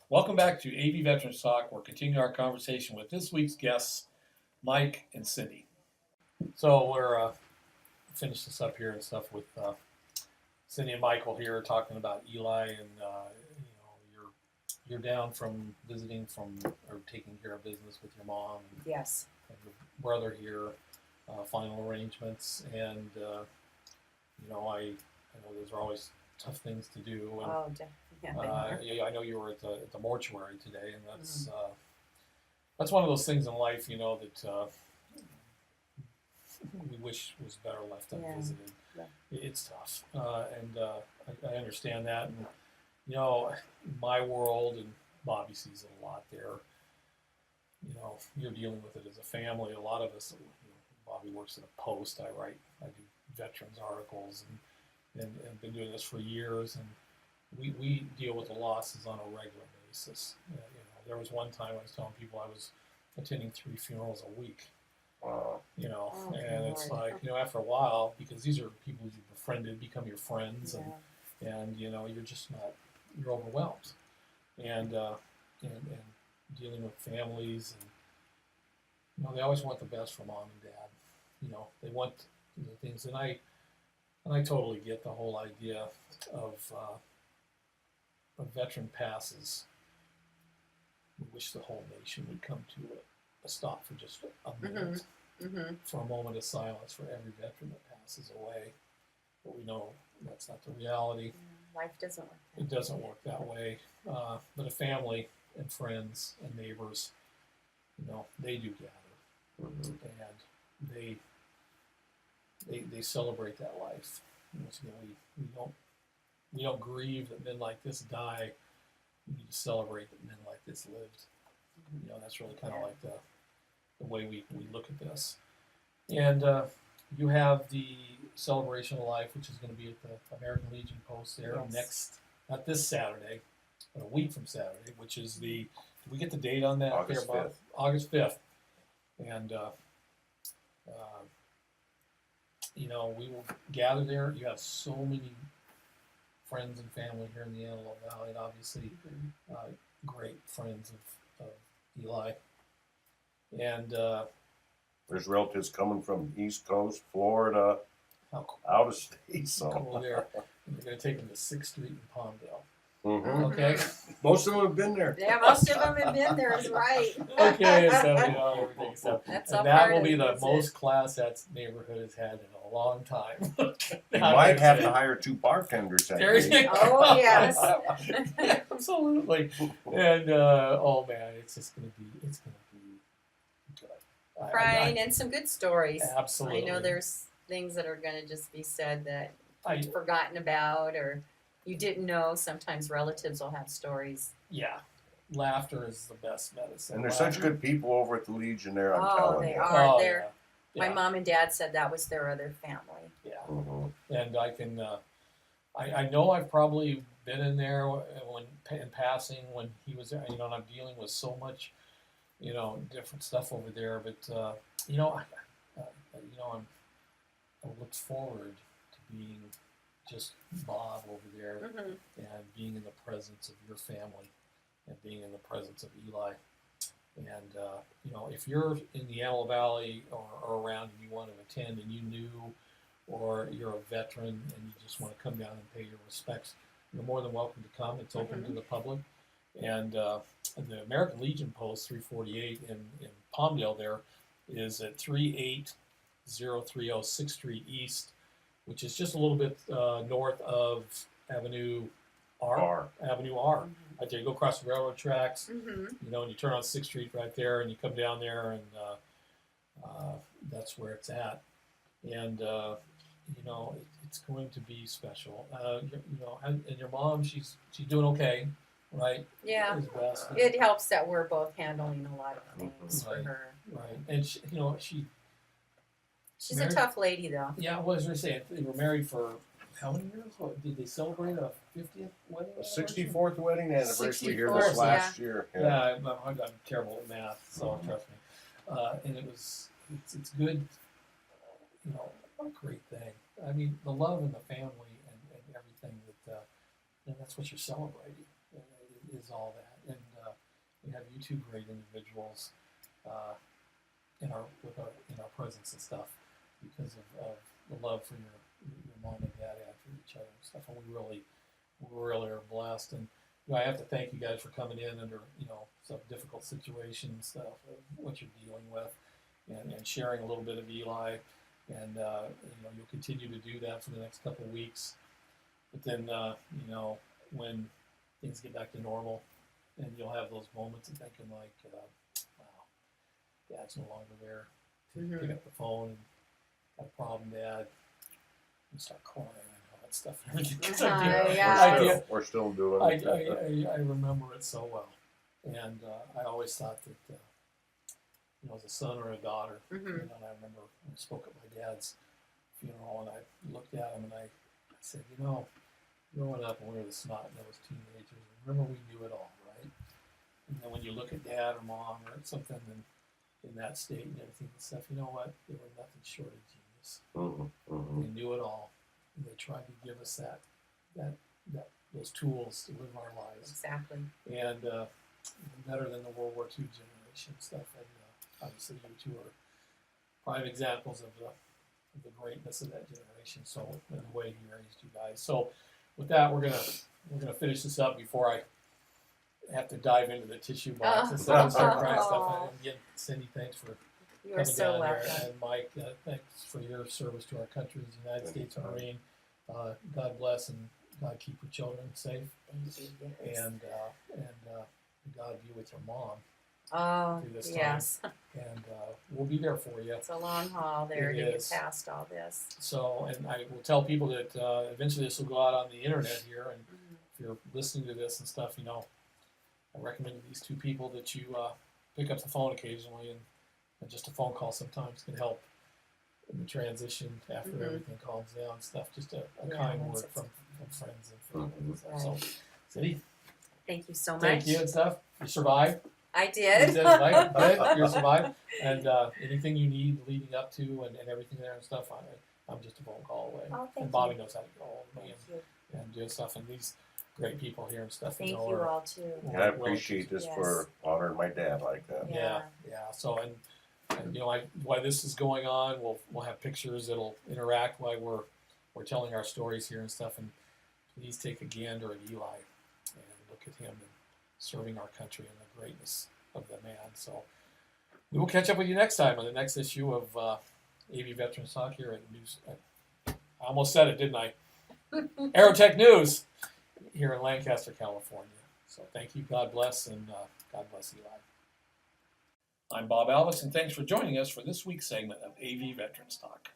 Welcome back to AV Veterans Talk. We're continuing our conversation with this week's guests, Mike and Cindy. So we're finish this up here and stuff with Cindy and Michael here talking about Eli, and you're down from visiting or taking care of business with your mom. Yes. And your brother here, final arrangements, and I know those are always tough things to do. And, Oh, yeah. I know you were at the mortuary today, and that's one of those things in life, that we wish was better left unvisited. Yeah. It's tough, and I understand that. And my world, and Bobby sees it a lot there. You're dealing with it as a family. A lot of us, Bobby works at a Post. I do veterans articles, and been doing this for years, and we deal with the losses on a regular basis. There was one time I was telling people I was attending 3 funerals a week. Wow. And it's like, after a while, because these are people you've befriended, become your friends, and you're just not, you're overwhelmed, and dealing with families, and they always want the best for mom and dad. They want the things, and I totally get the whole idea of a veteran passes. We wish the whole nation would come to a stop for just a minute, for a moment of silence for every veteran that passes away. But we know that's not the reality. Life doesn't work. It doesn't work that way. But a family and friends and neighbors, they do gather, and they celebrate that life. We don't grieve that men like this die. We need to celebrate that men like this lived. That's really kind of like the way we look at this. And you have the Celebration of Life, which is going to be at the American Legion Post there not this Saturday, but a week from Saturday, which is did we get the date on that? August 5th. August 5th. And, we will gather there. You have so many friends and family here in the Antelope Valley, and obviously great friends of Eli. And There's relatives coming from the East Coast, Florida, how out of state. So. cool there. And they're going to take them to 6th Street in Palmdale. Okay. Okay? Most of them have been there. Yeah, most of them have been there, is right. Okay, so everything's up. That's And all that part will of be it, the is most class that neighborhood has had in a long time. You might have to hire 2 bartenders that There you day. go. Oh, yes. Absolutely. And oh man, it's gonna be good. Crying and some good stories. Absolutely. I know there's things that are going to just be said that I you've forgotten about or you didn't know. Sometimes relatives will have stories. yeah, laughter is the best medicine. And they're such good people over at the Legion there, I'm telling they you. are. Oh, They're, yeah. My mom and dad said that was their other family. Yeah. Mhm. And I can, I know I've probably been in there in passing when he was there, and I'm dealing with so much, different stuff over there. But I look forward to being just Bob over there and being in the presence of your family and being in the presence of Eli. And if you're in the Antelope Valley or around and you want to attend and you knew, or you're a veteran and you just want to come down and pay your respects, you're more than welcome to come. It's open to the public. And the American Legion Post 348 in Palmdale there is at 38030 6th Street East, which is just a little bit north of Avenue R. Avenue R. Right there, you go across the railroad tracks, and you turn on 6th Street right there, and you come down there, and that's where it's at. And it's going to be special. And your mom, she's doing okay, right? Yeah. Is best. It helps that we're both handling a lot of things Right. for her. Right, and She's married, a tough lady, though. Yeah, what was I going to say? They were married for how many years? What, did they celebrate a 50th wedding? The 64th wedding anniversary here 64th, this last year. Yeah, I'm terrible at math, so trust me. And it's good, a great thing. I mean, the love and the family and everything that, that's what you're celebrating, is all that. And we have you two great individuals in our presence and stuff because of the love for your mom and dad have for each other and stuff. And we really are blessed. And I have to thank you guys for coming in under some difficult situations, what you're dealing with, and sharing a little bit of Eli. And you'll continue to do that for the next couple of weeks. But then when things get back to normal, and you'll have those moments of thinking like, wow, Dad's no longer there. To pick up the phone and got a problem, Dad. And start crying and all that stuff. Yeah. We're still doing it. I remember it so well, and I always thought that as a son or a daughter. And I remember when I spoke at my dad's funeral, and I looked at him and I said, growing up when we were the snot-nosed teenagers, remember we knew it all, right? And then when you look at Dad or Mom or something in that state and everything and stuff, you know what? They were nothing short of genius. They knew it all. And they tried to give us those tools to live our lives. Exactly. And better than the World War II generation stuff. And obviously, you two are prime examples of the greatness of that generation. So, in the way he raised you guys. So, with that, we're gonna finish this up before I have to dive into the tissue box and stuff and start crying stuff. And again, Cindy, thanks for You are coming so down welcome. there. And Mike, thanks for your service to our country as a United States Marine. God bless and God keep your children safe. Thank you. Yes. And God be with your mom. Oh, through this yes. And we'll be there for you. It's a long haul there It to is. get past all this. So, and I will tell people that eventually this will go out on the internet here, and if you're listening to this and stuff, I recommend to these two people that you pick up the phone occasionally, and just a phone call sometimes can help in the transition after everything calms down and stuff. Just a kind word from friends and family and stuff. So, Cindy, Thank you so much. thank you and stuff. You survived. I You did. did, right? Good. You survived. And anything you need leading up to and everything there and stuff, I'm just a phone call away. Oh, thank and Bobby you. knows how to get a hold of me Thank you. and do stuff. And these great people here and stuff. Thank you are, all too. And I appreciate this for honoring my dad like that. Yeah. So and while this is going on, we'll have pictures that'll interact while we're telling our stories here and stuff. And please take a gander at Eli and look at him and serving our country and the greatness of the man. So we will catch up with you next time on the next issue of AV Veterans Talk here at News. I almost said it, didn't I? Aerotech News here in Lancaster, California. So thank you. God bless, and God bless Eli. I'm Bob Alvis, and thanks for joining us for this week's segment of AV Veterans Talk.